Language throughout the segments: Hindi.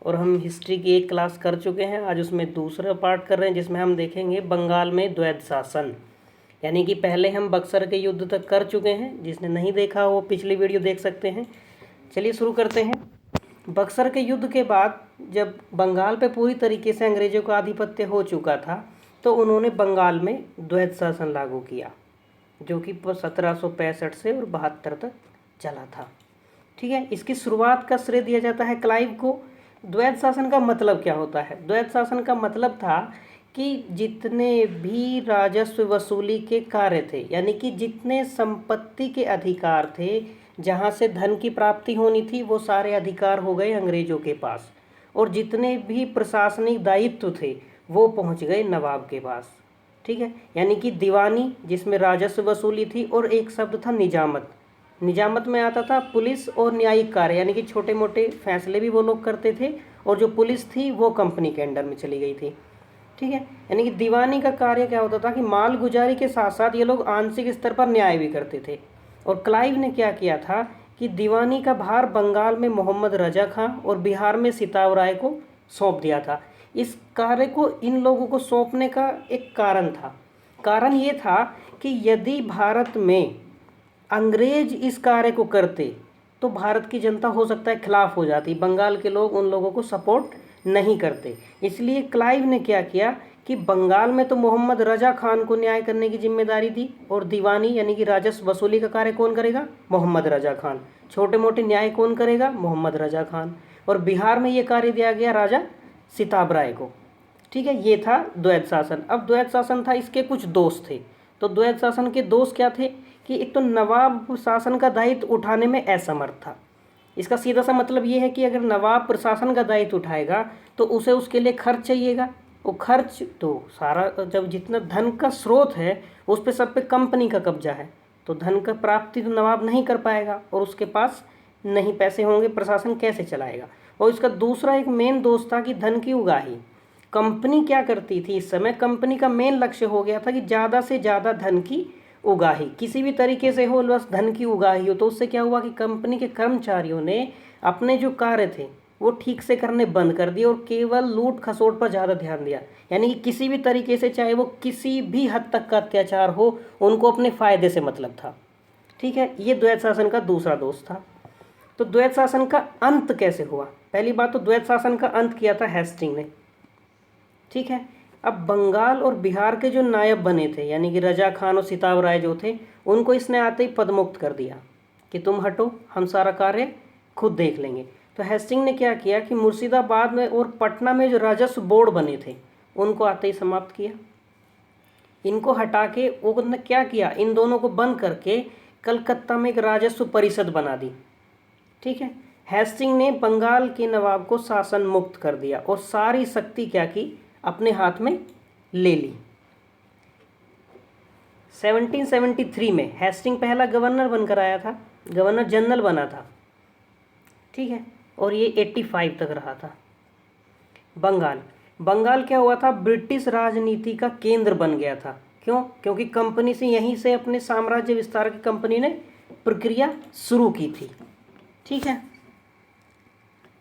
और हम हिस्ट्री की एक क्लास कर चुके हैं। आज उसमें दूसरा पार्ट कर रहे हैं जिसमें हम देखेंगे बंगाल में द्वैध शासन। यानी कि पहले हम बक्सर के युद्ध तक कर चुके हैं, जिसने नहीं देखा वो पिछली वीडियो देख सकते हैं। चलिए शुरू करते हैं। बक्सर के युद्ध के बाद जब बंगाल पे पूरी तरीके से अंग्रेज़ों का आधिपत्य हो चुका था तो उन्होंने बंगाल में द्वैध शासन लागू किया, जो कि 1765 से और 72 तक चला था। ठीक है, इसकी शुरुआत का श्रेय दिया जाता है क्लाइव को। द्वैध शासन का मतलब क्या होता है? द्वैध शासन का मतलब था कि जितने भी राजस्व वसूली के कार्य थे, यानी कि जितने संपत्ति के अधिकार थे, जहाँ से धन की प्राप्ति होनी थी, वो सारे अधिकार हो गए अंग्रेज़ों के पास। और जितने भी प्रशासनिक दायित्व थे वो पहुँच गए नवाब के पास। ठीक है, यानी कि दीवानी जिसमें राजस्व वसूली थी, और एक शब्द था निजामत। निजामत में आता था पुलिस और न्यायिक कार्य, यानी कि छोटे मोटे फैसले भी वो लोग करते थे, और जो पुलिस थी वो कंपनी के अंडर में चली गई थी। ठीक है, यानी कि दीवानी का कार्य क्या होता था कि माल गुजारी के साथ साथ ये लोग आंशिक स्तर पर न्याय भी करते थे। और क्लाइव ने क्या किया था कि दीवानी का भार बंगाल में मोहम्मद रजा खां और बिहार में सिताब राय को सौंप दिया था। इस कार्य को इन लोगों को सौंपने का एक कारण था। कारण ये था कि यदि भारत में अंग्रेज इस कार्य को करते तो भारत की जनता हो सकता है खिलाफ हो जाती। बंगाल के लोग उन लोगों को सपोर्ट नहीं करते। इसलिए क्लाइव ने क्या किया कि बंगाल में तो मोहम्मद रजा खान को न्याय करने की जिम्मेदारी दी, और दीवानी यानी कि राजस्व वसूली का कार्य कौन करेगा? मोहम्मद रजा खान। छोटे मोटे न्याय कौन करेगा? मोहम्मद रजा खान। और बिहार में ये कार्य दिया गया राजा सिताब राय को। ठीक है, ये था द्वैध शासन। अब द्वैध शासन था, इसके कुछ दोष थे। तो द्वैध शासन के दोष क्या थे कि एक तो नवाब शासन का दायित्व उठाने में असमर्थ था। इसका सीधा सा मतलब ये है कि अगर नवाब प्रशासन का दायित्व उठाएगा तो उसे उसके लिए खर्च चाहिएगा, वो खर्च तो सारा, जब जितना धन का स्रोत है उस पे सब पे कंपनी का कब्जा है, तो धन का प्राप्ति तो नवाब नहीं कर पाएगा, और उसके पास नहीं पैसे होंगे, प्रशासन कैसे चलाएगा। और इसका दूसरा एक मेन दोष था कि धन की उगाही। कंपनी क्या करती थी इस समय? कंपनी का मेन लक्ष्य हो गया था कि ज़्यादा से ज़्यादा धन की उगाही, किसी भी तरीके से हो, बस धन की उगाही हो। तो उससे क्या हुआ कि कंपनी के कर्मचारियों ने अपने जो कार्य थे वो ठीक से करने बंद कर दिए और केवल लूट खसोट पर ज़्यादा ध्यान दिया। यानी कि किसी भी तरीके से, चाहे वो किसी भी हद तक का अत्याचार हो, उनको अपने फ़ायदे से मतलब था। ठीक है, ये द्वैध शासन का दूसरा दोष था। तो द्वैध शासन का अंत कैसे हुआ? पहली बात तो द्वैध शासन का अंत किया था हेस्टिंग ने। ठीक है, अब बंगाल और बिहार के जो नायब बने थे, यानी कि रजा खान और सिताब राय जो थे, उनको इसने आते ही पदमुक्त कर दिया कि तुम हटो, हम सारा कार्य खुद देख लेंगे। तो हेस्टिंग ने क्या किया कि मुर्शिदाबाद में और पटना में जो राजस्व बोर्ड बने थे उनको आते ही समाप्त किया। इनको हटा के उन्होंने क्या किया, इन दोनों को बंद करके कलकत्ता में एक राजस्व परिषद बना दी। ठीक है, हेस्टिंग ने बंगाल के नवाब को शासन मुक्त कर दिया और सारी शक्ति क्या की, अपने हाथ में ले ली। 1773 में हेस्टिंग पहला गवर्नर बनकर आया था, गवर्नर जनरल बना था। ठीक है, और ये 85 तक रहा था। बंगाल क्या हुआ था, ब्रिटिश राजनीति का केंद्र बन गया था। क्यों? क्योंकि कंपनी से, यहीं से अपने साम्राज्य विस्तार की कंपनी ने प्रक्रिया शुरू की थी। ठीक है,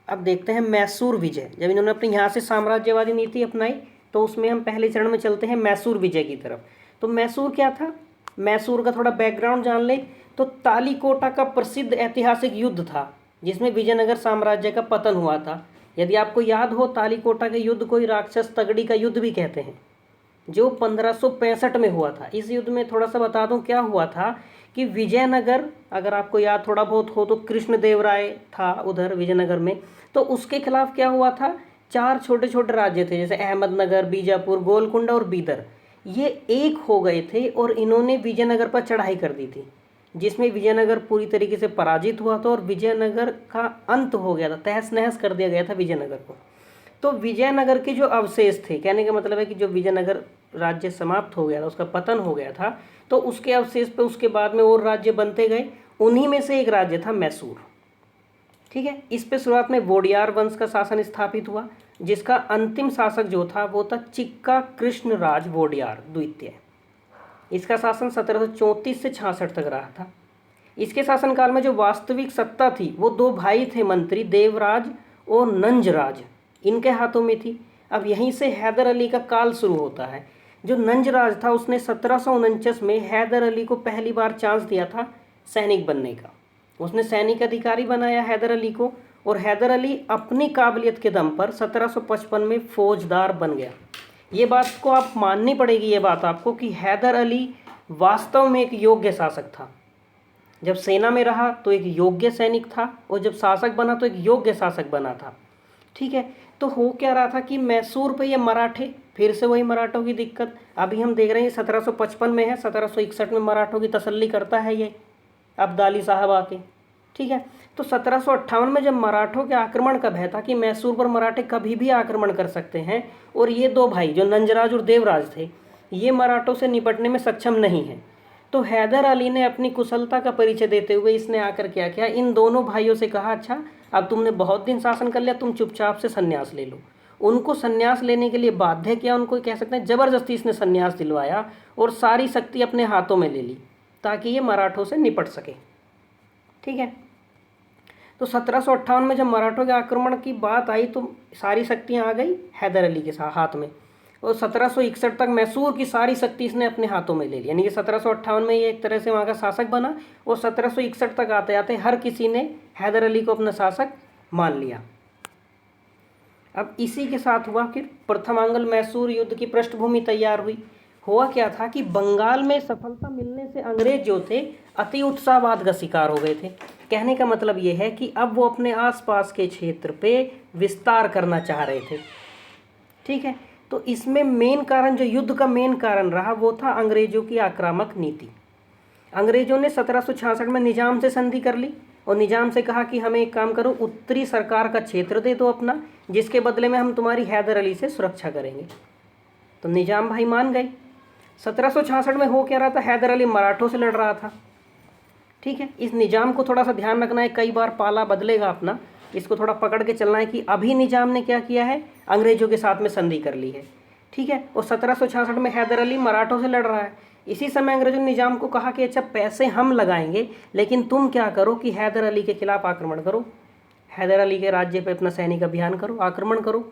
अब देखते हैं मैसूर विजय। जब इन्होंने अपने यहाँ से साम्राज्यवादी नीति अपनाई तो उसमें हम पहले चरण में चलते हैं मैसूर विजय की तरफ। तो मैसूर क्या था? मैसूर का थोड़ा बैकग्राउंड जान ले तो तालीकोटा का प्रसिद्ध ऐतिहासिक युद्ध था जिसमें विजयनगर साम्राज्य का पतन हुआ था। यदि आपको याद हो, तालीकोटा के युद्ध को ही राक्षस तगड़ी का युद्ध भी कहते हैं, जो 1565 में हुआ था। इस युद्ध में थोड़ा सा बता दूं क्या हुआ था कि विजयनगर, अगर आपको याद थोड़ा बहुत हो तो कृष्णदेव राय था उधर विजयनगर में, तो उसके खिलाफ क्या हुआ था, 4 छोटे छोटे राज्य थे जैसे अहमदनगर, बीजापुर, गोलकुंडा और बीदर, ये एक हो गए थे और इन्होंने विजयनगर पर चढ़ाई कर दी थी, जिसमें विजयनगर पूरी तरीके से पराजित हुआ था और विजयनगर का अंत हो गया था, तहस नहस कर दिया गया था विजयनगर को। तो विजयनगर के जो अवशेष थे, कहने का मतलब है कि जो विजयनगर राज्य समाप्त हो गया था, उसका पतन हो गया था, तो उसके अवशेष पे उसके बाद में और राज्य बनते गए। उन्हीं में से एक राज्य था मैसूर। ठीक है, इस पे शुरुआत में वोडियार वंश का शासन स्थापित हुआ, जिसका अंतिम शासक जो था वो था चिक्का कृष्णराज वोडियार द्वितीय। इसका शासन 1734 से 66 तक रहा था। इसके शासनकाल में जो वास्तविक सत्ता थी वो 2 भाई थे मंत्री, देवराज और नंजराज। इनके हाथों में थी। अब यहीं से हैदर अली का काल शुरू होता है। जो नंजराज था उसने 1749 में हैदर अली को पहली बार चांस दिया था सैनिक बनने का। उसने सैनिक अधिकारी बनाया हैदर अली को, और हैदर अली अपनी काबिलियत के दम पर 1755 में फौजदार बन गया। ये बात को आप माननी पड़ेगी, ये बात आपको, कि हैदर अली वास्तव में एक योग्य शासक था। जब सेना में रहा तो एक योग्य सैनिक था, और जब शासक बना तो एक योग्य शासक बना था। ठीक है, तो हो क्या रहा था कि मैसूर पे ये मराठे, फिर से वही मराठों की दिक्कत। अभी हम देख रहे हैं 1755 में है, 1761 में मराठों की तसल्ली करता है ये अब्दाली साहब आके। ठीक है, तो 1758 में जब मराठों के आक्रमण का भय था कि मैसूर पर मराठे कभी भी आक्रमण कर सकते हैं, और ये दो भाई जो नंजराज और देवराज थे ये मराठों से निपटने में सक्षम नहीं हैं, तो हैदर अली ने अपनी कुशलता का परिचय देते हुए इसने आकर क्या किया, इन दोनों भाइयों से कहा, अच्छा अब तुमने बहुत दिन शासन कर लिया, तुम चुपचाप से संन्यास ले लो। उनको संन्यास लेने के लिए बाध्य किया, उनको कह सकते हैं जबरदस्ती इसने संन्यास दिलवाया, और सारी शक्ति अपने हाथों में ले ली ताकि ये मराठों से निपट सके। ठीक है, तो 1758 में जब मराठों के आक्रमण की बात आई तो सारी शक्तियाँ आ गई हैदर अली के हाथ में, और 1761 तक मैसूर की सारी शक्ति इसने अपने हाथों में ले ली। यानी कि 1758 में ये एक तरह से वहाँ का शासक बना, और 1761 तक आते आते हर किसी ने हैदर अली को अपना शासक मान लिया। अब इसी के साथ हुआ कि प्रथम आंग्ल मैसूर युद्ध की पृष्ठभूमि तैयार हुई। हुआ क्या था कि बंगाल में सफलता मिलने से अंग्रेज जो थे अति उत्साहवाद का शिकार हो गए थे। कहने का मतलब ये है कि अब वो अपने आसपास के क्षेत्र पे विस्तार करना चाह रहे थे। ठीक है, तो इसमें मेन कारण, जो युद्ध का मेन कारण रहा, वो था अंग्रेजों की आक्रामक नीति। अंग्रेजों ने 1766 में निजाम से संधि कर ली, और निजाम से कहा कि हमें एक काम करो, उत्तरी सरकार का क्षेत्र दे दो अपना, जिसके बदले में हम तुम्हारी हैदर अली से सुरक्षा करेंगे। तो निजाम भाई मान गए। 1766 में हो क्या रहा था, हैदर अली मराठों से लड़ रहा था। ठीक है, इस निजाम को थोड़ा सा ध्यान रखना है, कई बार पाला बदलेगा अपना, इसको थोड़ा पकड़ के चलना है कि अभी निजाम ने क्या किया है, अंग्रेजों के साथ में संधि कर ली है। ठीक है, और 1766 में हैदर अली मराठों से लड़ रहा है। इसी समय अंग्रेजों ने निजाम को कहा कि अच्छा पैसे हम लगाएंगे, लेकिन तुम क्या करो कि हैदर अली के खिलाफ आक्रमण करो, हैदर अली के राज्य पे अपना सैनिक अभियान करो, आक्रमण करो।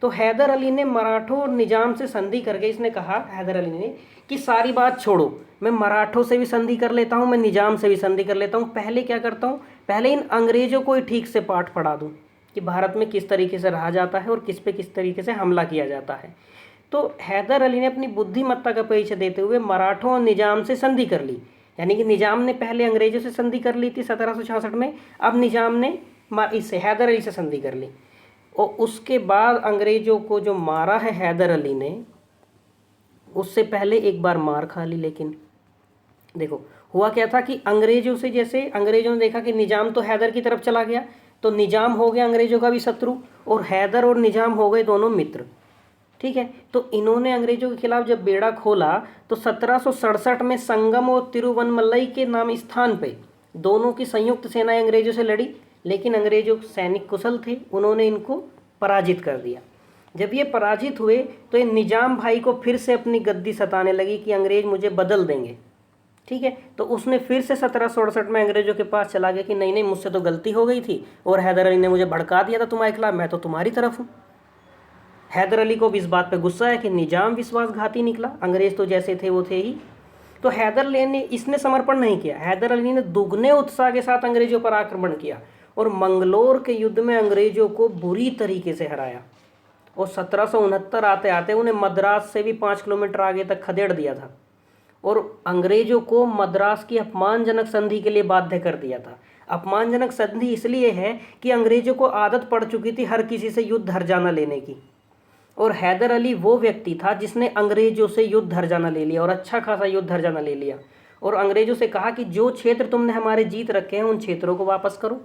तो हैदर अली ने मराठों और निजाम से संधि करके इसने कहा, हैदर अली ने, कि सारी बात छोड़ो, मैं मराठों से भी संधि कर लेता हूँ, मैं निजाम से भी संधि कर लेता हूँ, पहले क्या करता हूँ, पहले इन अंग्रेजों को ही ठीक से पाठ पढ़ा दूँ कि भारत में किस तरीके से रहा जाता है और किस पे किस तरीके से हमला किया जाता है। तो हैदर अली ने अपनी बुद्धिमत्ता का परिचय देते हुए मराठों और निजाम से संधि कर ली। यानी कि निजाम ने पहले अंग्रेजों से संधि कर ली थी 1766 में, अब निजाम ने इससे हैदर अली से संधि कर ली। और उसके बाद अंग्रेजों को जो मारा है हैदर अली ने, उससे पहले एक बार मार खा ली। लेकिन देखो हुआ क्या था कि अंग्रेजों से, जैसे अंग्रेजों ने देखा कि निजाम तो हैदर की तरफ चला गया, तो निजाम हो गया अंग्रेजों का भी शत्रु, और हैदर और निजाम हो गए दोनों मित्र। ठीक है, तो इन्होंने अंग्रेजों के खिलाफ जब बेड़ा खोला तो 1767 में संगम और तिरुवनमलई के नाम स्थान पे दोनों की संयुक्त सेनाएं अंग्रेजों से लड़ी, लेकिन अंग्रेजों सैनिक कुशल थे, उन्होंने इनको पराजित कर दिया। जब ये पराजित हुए तो ये निजाम भाई को फिर से अपनी गद्दी सताने लगी कि अंग्रेज मुझे बदल देंगे। ठीक है, तो उसने फिर से 1767 में अंग्रेजों के पास चला गया कि नहीं नहीं, मुझसे तो गलती हो गई थी और हैदर अली ने मुझे भड़का दिया था तुम्हारे खिलाफ, मैं तो तुम्हारी तरफ हूँ। हैदर अली को भी इस बात पे गुस्सा है कि निजाम विश्वासघाती निकला, अंग्रेज तो जैसे थे वो थे ही। तो हैदर अली ने, इसने समर्पण नहीं किया, हैदर अली ने दुगने उत्साह के साथ अंग्रेजों पर आक्रमण किया और मंगलोर के युद्ध में अंग्रेजों को बुरी तरीके से हराया। और 1769 आते आते उन्हें मद्रास से भी 5 किलोमीटर आगे तक खदेड़ दिया था, और अंग्रेजों को मद्रास की अपमानजनक संधि के लिए बाध्य कर दिया था। अपमानजनक संधि इसलिए है कि अंग्रेजों को आदत पड़ चुकी थी हर किसी से युद्ध हर्जाना लेने की, और हैदर अली वो व्यक्ति था जिसने अंग्रेजों से युद्ध हर्जाना ले लिया, और अच्छा खासा युद्ध हर्जाना ले लिया, और अंग्रेजों से कहा कि जो क्षेत्र तुमने हमारे जीत रखे हैं उन क्षेत्रों को वापस करो।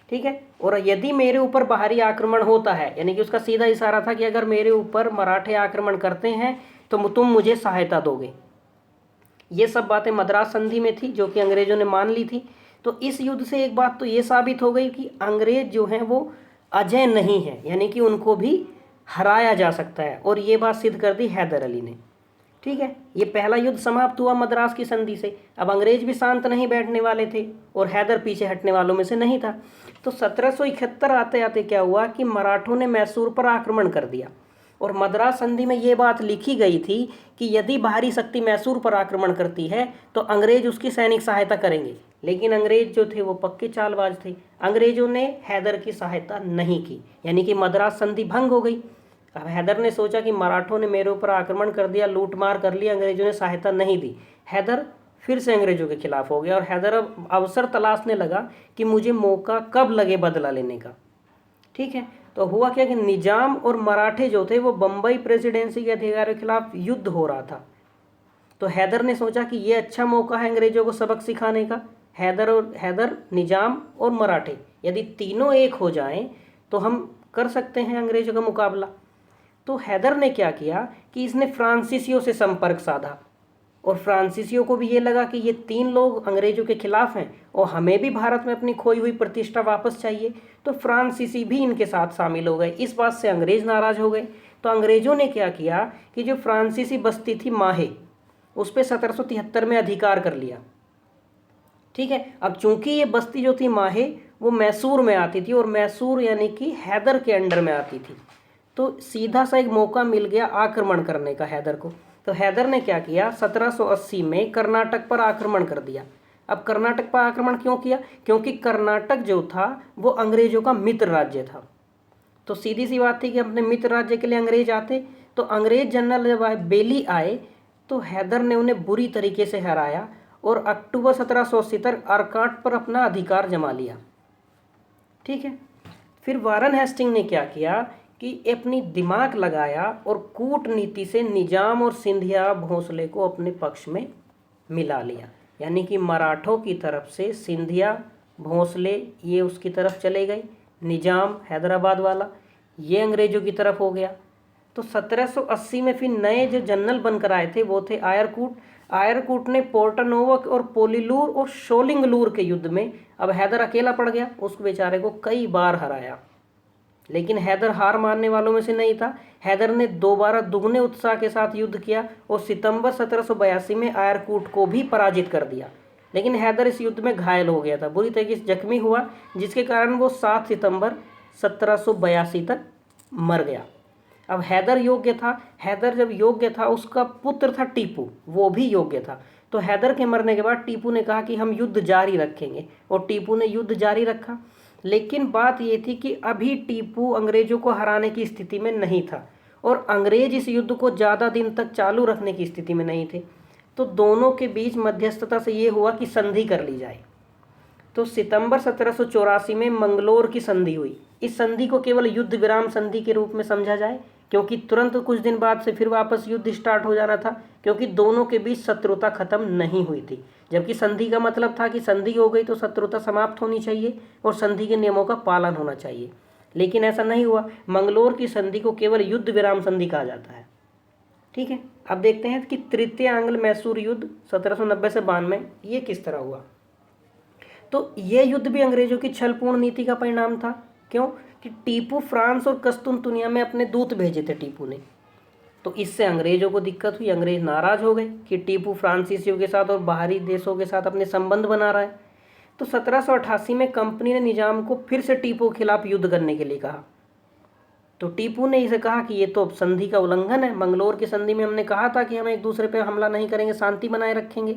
ठीक है, और यदि मेरे ऊपर बाहरी आक्रमण होता है, यानी कि उसका सीधा इशारा था कि अगर मेरे ऊपर मराठे आक्रमण करते हैं तो तुम मुझे सहायता दोगे। ये सब बातें मद्रास संधि में थी जो कि अंग्रेजों ने मान ली थी। तो इस युद्ध से एक बात तो ये साबित हो गई कि अंग्रेज जो हैं वो अजय नहीं है, यानी कि उनको भी हराया जा सकता है, और ये बात सिद्ध कर दी हैदर अली ने। ठीक है, ये पहला युद्ध समाप्त हुआ मद्रास की संधि से। अब अंग्रेज भी शांत नहीं बैठने वाले थे और हैदर पीछे हटने वालों में से नहीं था। तो 1771 आते आते क्या हुआ कि मराठों ने मैसूर पर आक्रमण कर दिया और मद्रास संधि में ये बात लिखी गई थी कि यदि बाहरी शक्ति मैसूर पर आक्रमण करती है तो अंग्रेज उसकी सैनिक सहायता करेंगे। लेकिन अंग्रेज जो थे वो पक्के चालबाज थे, अंग्रेजों ने हैदर की सहायता नहीं की, यानी कि मद्रास संधि भंग हो गई। अब हैदर ने सोचा कि मराठों ने मेरे ऊपर आक्रमण कर दिया, लूट मार कर लिया, अंग्रेजों ने सहायता नहीं दी। हैदर फिर से अंग्रेजों के खिलाफ हो गया और हैदर अब अवसर तलाशने लगा कि मुझे मौका कब लगे बदला लेने का। ठीक है, तो हुआ क्या कि निजाम और मराठे जो थे वो बम्बई प्रेसिडेंसी के अधिकारियों के खिलाफ युद्ध हो रहा था। तो हैदर ने सोचा कि ये अच्छा मौका है अंग्रेजों को सबक सिखाने का। हैदर, निजाम और मराठे यदि तीनों एक हो जाएं तो हम कर सकते हैं अंग्रेजों का मुकाबला। तो हैदर ने क्या किया कि इसने फ्रांसीसियों से संपर्क साधा और फ्रांसीसियों को भी ये लगा कि ये तीन लोग अंग्रेजों के खिलाफ हैं और हमें भी भारत में अपनी खोई हुई प्रतिष्ठा वापस चाहिए। तो फ्रांसीसी भी इनके साथ शामिल हो गए। इस बात से अंग्रेज नाराज हो गए। तो अंग्रेजों ने क्या किया कि जो फ्रांसीसी बस्ती थी माहे, उस पर 1773 में अधिकार कर लिया। ठीक है, अब चूंकि ये बस्ती जो थी माहे वो मैसूर में आती थी और मैसूर यानी कि हैदर के अंडर में आती थी, तो सीधा सा एक मौका मिल गया आक्रमण करने का हैदर को। तो हैदर ने क्या किया, 1780 में कर्नाटक पर आक्रमण कर दिया। अब कर्नाटक पर आक्रमण क्यों किया? क्योंकि कर्नाटक जो था वो अंग्रेजों का मित्र राज्य था। तो सीधी सी बात थी कि अपने मित्र राज्य के लिए अंग्रेज आते। तो अंग्रेज जनरल जब बेली आए तो हैदर ने उन्हें बुरी तरीके से हराया और अक्टूबर 1780 तक आरकाट पर अपना अधिकार जमा लिया। ठीक है, फिर वारन हेस्टिंग ने क्या किया कि अपनी दिमाग लगाया और कूटनीति से निजाम और सिंधिया भोंसले को अपने पक्ष में मिला लिया। यानी कि मराठों की तरफ से सिंधिया भोंसले ये उसकी तरफ चले गए, निजाम हैदराबाद वाला ये अंग्रेजों की तरफ हो गया। तो 1780 में फिर नए जो जनरल बनकर आए थे वो थे आयरकूट ने पोर्टनोवक और पोलीलूर और शोलिंगलूर के युद्ध में अब हैदर अकेला पड़ गया, उस बेचारे को कई बार हराया। लेकिन हैदर हार मानने वालों में से नहीं था। हैदर ने दोबारा दुगने उत्साह के साथ युद्ध किया और सितंबर 1782 में आयरकूट को भी पराजित कर दिया। लेकिन हैदर इस युद्ध में घायल हो गया था, बुरी तरीके से जख्मी हुआ, जिसके कारण वो 7 सितंबर 1782 तक मर गया। अब हैदर जब योग्य था उसका पुत्र था टीपू, वो भी योग्य था। तो हैदर के मरने के बाद टीपू ने कहा कि हम युद्ध जारी रखेंगे और टीपू ने युद्ध जारी रखा। लेकिन बात ये थी कि अभी टीपू अंग्रेजों को हराने की स्थिति में नहीं था और अंग्रेज इस युद्ध को ज़्यादा दिन तक चालू रखने की स्थिति में नहीं थे। तो दोनों के बीच मध्यस्थता से ये हुआ कि संधि कर ली जाए। तो सितंबर 1784 में मंगलोर की संधि हुई। इस संधि को केवल युद्ध विराम संधि के रूप में समझा जाए, क्योंकि तुरंत कुछ दिन बाद से फिर वापस युद्ध स्टार्ट हो जाना था, क्योंकि दोनों के बीच शत्रुता खत्म नहीं हुई थी। जबकि संधि का मतलब था कि संधि हो गई तो शत्रुता समाप्त होनी चाहिए और संधि के नियमों का पालन होना चाहिए, लेकिन ऐसा नहीं हुआ। मंगलोर की संधि को केवल युद्ध विराम संधि कहा जाता है। ठीक है, अब देखते हैं कि तृतीय आंग्ल मैसूर युद्ध 1790 से 92 ये किस तरह हुआ। तो ये युद्ध भी अंग्रेजों की छलपूर्ण नीति का परिणाम था। क्यों? कि टीपू फ्रांस और कस्तुनतुनिया में अपने दूत भेजे थे टीपू ने, तो इससे अंग्रेजों को दिक्कत हुई। अंग्रेज नाराज हो गए कि टीपू फ्रांसीसियों के साथ और बाहरी देशों के साथ अपने संबंध बना रहा है। तो 1788 में कंपनी ने निजाम को फिर से टीपू के खिलाफ युद्ध करने के लिए कहा। तो टीपू ने इसे कहा कि ये तो संधि का उल्लंघन है, मंगलोर की संधि में हमने कहा था कि हम एक दूसरे पर हमला नहीं करेंगे, शांति बनाए रखेंगे।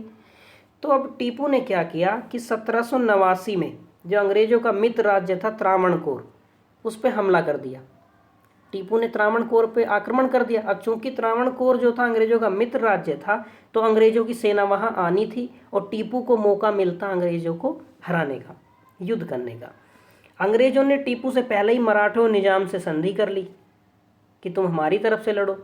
तो अब टीपू ने क्या किया कि 1789 में जो अंग्रेजों का मित्र राज्य था त्रावणकोर, उस पर हमला कर दिया। टीपू ने त्रावणकोर पे आक्रमण कर दिया। अब चूंकि त्रावणकोर जो था अंग्रेजों का मित्र राज्य था, तो अंग्रेजों की सेना वहां आनी थी और टीपू को मौका मिलता अंग्रेजों को हराने का, युद्ध करने का। अंग्रेजों ने टीपू से पहले ही मराठों और निजाम से संधि कर ली कि तुम हमारी तरफ से लड़ो।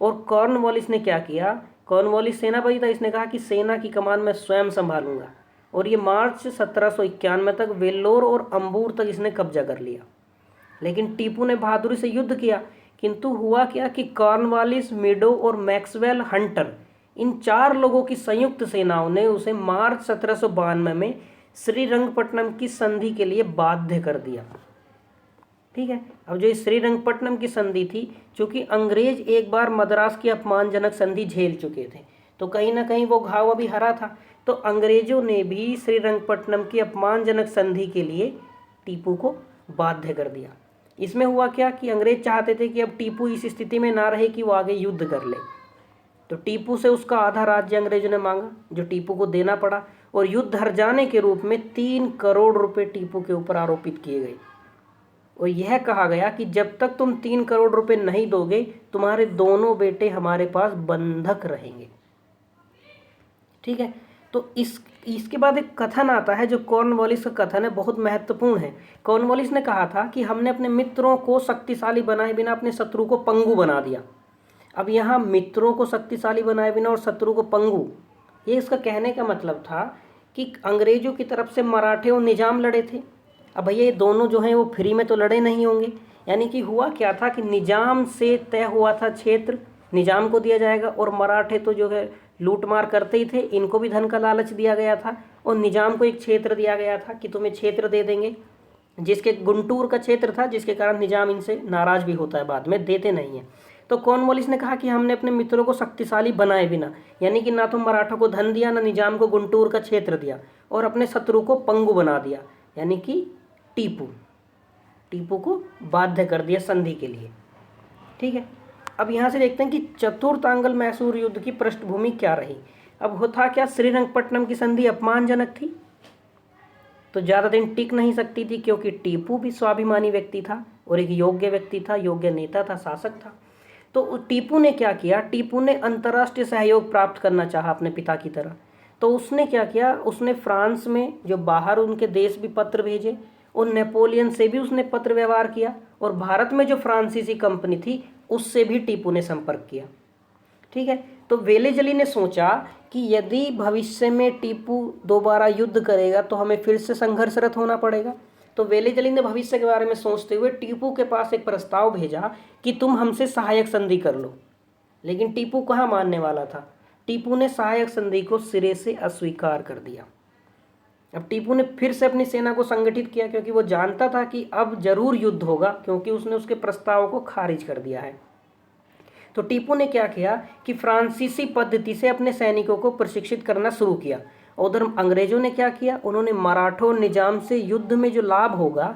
और कॉर्नवालिस ने क्या किया, कॉर्नवालिस सेनापति था, इसने कहा कि सेना की कमान मैं स्वयं संभालूंगा। और ये मार्च 1791 तक वेल्लोर और अंबूर तक इसने कब्जा कर लिया। लेकिन टीपू ने बहादुरी से युद्ध किया, किंतु हुआ क्या कि कॉर्नवालिस, मीडो और मैक्सवेल हंटर, इन 4 लोगों की संयुक्त सेनाओं ने उसे मार्च 1792 में श्रीरंगपट्टनम की संधि के लिए बाध्य कर दिया। ठीक है। अब जो श्रीरंगपट्टनम की संधि थी, चूंकि अंग्रेज एक बार मद्रास की अपमानजनक संधि झेल चुके थे, तो कहीं ना कहीं वो घाव अभी हरा था, तो अंग्रेजों ने भी श्रीरंगपट्टनम की अपमानजनक संधि के लिए टीपू को बाध्य कर दिया। इसमें हुआ क्या कि अंग्रेज चाहते थे कि अब टीपू इस स्थिति में ना रहे कि वो आगे युद्ध कर ले, तो टीपू से उसका आधा राज्य अंग्रेजों ने मांगा, जो टीपू को देना पड़ा, और युद्ध हार जाने के रूप में 3 करोड़ रुपए टीपू के ऊपर आरोपित किए गए। और यह कहा गया कि जब तक तुम 3 करोड़ रुपए नहीं दोगे, तुम्हारे दोनों बेटे हमारे पास बंधक रहेंगे। ठीक है। तो इसके बाद एक कथन आता है, जो कॉर्नवालिस का कथन है, बहुत महत्वपूर्ण है। कॉर्नवालिस ने कहा था कि हमने अपने मित्रों को शक्तिशाली बनाए बिना अपने शत्रु को पंगु बना दिया। अब यहाँ मित्रों को शक्तिशाली बनाए बिना और शत्रु को पंगु, ये इसका कहने का मतलब था कि अंग्रेजों की तरफ से मराठे और निजाम लड़े थे। अब भैया ये दोनों जो हैं वो फ्री में तो लड़े नहीं होंगे, यानी कि हुआ क्या था कि निजाम से तय हुआ था क्षेत्र निजाम को दिया जाएगा, और मराठे तो जो है लूट मार करते ही थे, इनको भी धन का लालच दिया गया था, और निजाम को एक क्षेत्र दिया गया था कि तुम्हें क्षेत्र दे देंगे, जिसके गुंटूर का क्षेत्र था, जिसके कारण निजाम इनसे नाराज भी होता है, बाद में देते नहीं है। तो कॉर्नवालिस ने कहा कि हमने अपने मित्रों को शक्तिशाली बनाए बिना, यानी कि ना तो मराठों को धन दिया, ना निजाम को गुंटूर का क्षेत्र दिया, और अपने शत्रु को पंगु बना दिया, यानी कि टीपू को बाध्य कर दिया संधि के लिए। ठीक है। अब यहाँ से देखते हैं कि चतुर्थ आंग्ल मैसूर युद्ध की पृष्ठभूमि क्या रही। अब होता क्या, श्रीरंगपट्टनम की संधि अपमानजनक थी, तो ज़्यादा दिन टिक नहीं सकती थी, क्योंकि टीपू भी स्वाभिमानी व्यक्ति था और एक योग्य व्यक्ति था, योग्य नेता था, शासक था। तो टीपू ने क्या किया, टीपू ने अंतर्राष्ट्रीय सहयोग प्राप्त करना चाहा अपने पिता की तरह। तो उसने क्या किया, उसने फ्रांस में जो बाहर उनके देश भी पत्र भेजे, और नेपोलियन से भी उसने पत्र व्यवहार किया, और भारत में जो फ्रांसीसी कंपनी थी उससे भी टीपू ने संपर्क किया। ठीक है। तो वेलेजली ने सोचा कि यदि भविष्य में टीपू दोबारा युद्ध करेगा तो हमें फिर से संघर्षरत होना पड़ेगा। तो वेलेजली ने भविष्य के बारे में सोचते हुए टीपू के पास एक प्रस्ताव भेजा कि तुम हमसे सहायक संधि कर लो, लेकिन टीपू कहाँ मानने वाला था। टीपू ने सहायक संधि को सिरे से अस्वीकार कर दिया। अब टीपू ने फिर से अपनी सेना को संगठित किया, क्योंकि वो जानता था कि अब जरूर युद्ध होगा, क्योंकि उसने उसके प्रस्ताव को खारिज कर दिया है। तो टीपू ने क्या किया कि फ्रांसीसी पद्धति से अपने सैनिकों को प्रशिक्षित करना शुरू किया। उधर अंग्रेजों ने क्या किया, उन्होंने मराठों और निजाम से युद्ध में जो लाभ होगा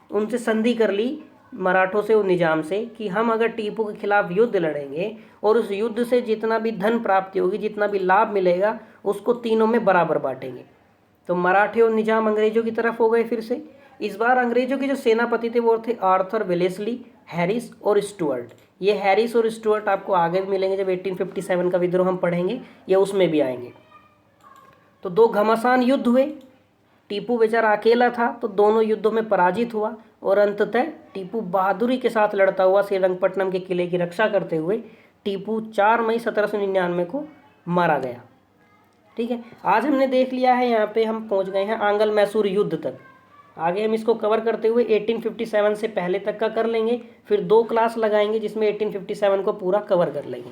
उनसे संधि कर ली, मराठों से और निजाम से, कि हम अगर टीपू के खिलाफ युद्ध लड़ेंगे और उस युद्ध से जितना भी धन प्राप्ति होगी, जितना भी लाभ मिलेगा, उसको तीनों में बराबर बांटेंगे। तो मराठे और निजाम अंग्रेजों की तरफ हो गए फिर से। इस बार अंग्रेजों के जो सेनापति थे वो थे आर्थर वेलेस्ली, हैरिस और स्टुअर्ट। ये हैरिस और स्टुअर्ट आपको आगे भी मिलेंगे, जब 1857 का विद्रोह हम पढ़ेंगे या उसमें भी आएंगे। तो 2 घमासान युद्ध हुए, टीपू बेचारा अकेला था तो दोनों युद्धों में पराजित हुआ, और अंततः टीपू बहादुरी के साथ लड़ता हुआ श्रीरंगपट्टनम के किले की रक्षा करते हुए टीपू 4 मई 1799 को मारा गया। ठीक है। आज हमने देख लिया है, यहाँ पे हम पहुँच गए हैं आंग्ल मैसूर युद्ध तक। आगे हम इसको कवर करते हुए 1857 से पहले तक का कर लेंगे, फिर 2 क्लास लगाएंगे जिसमें 1857 को पूरा कवर कर लेंगे।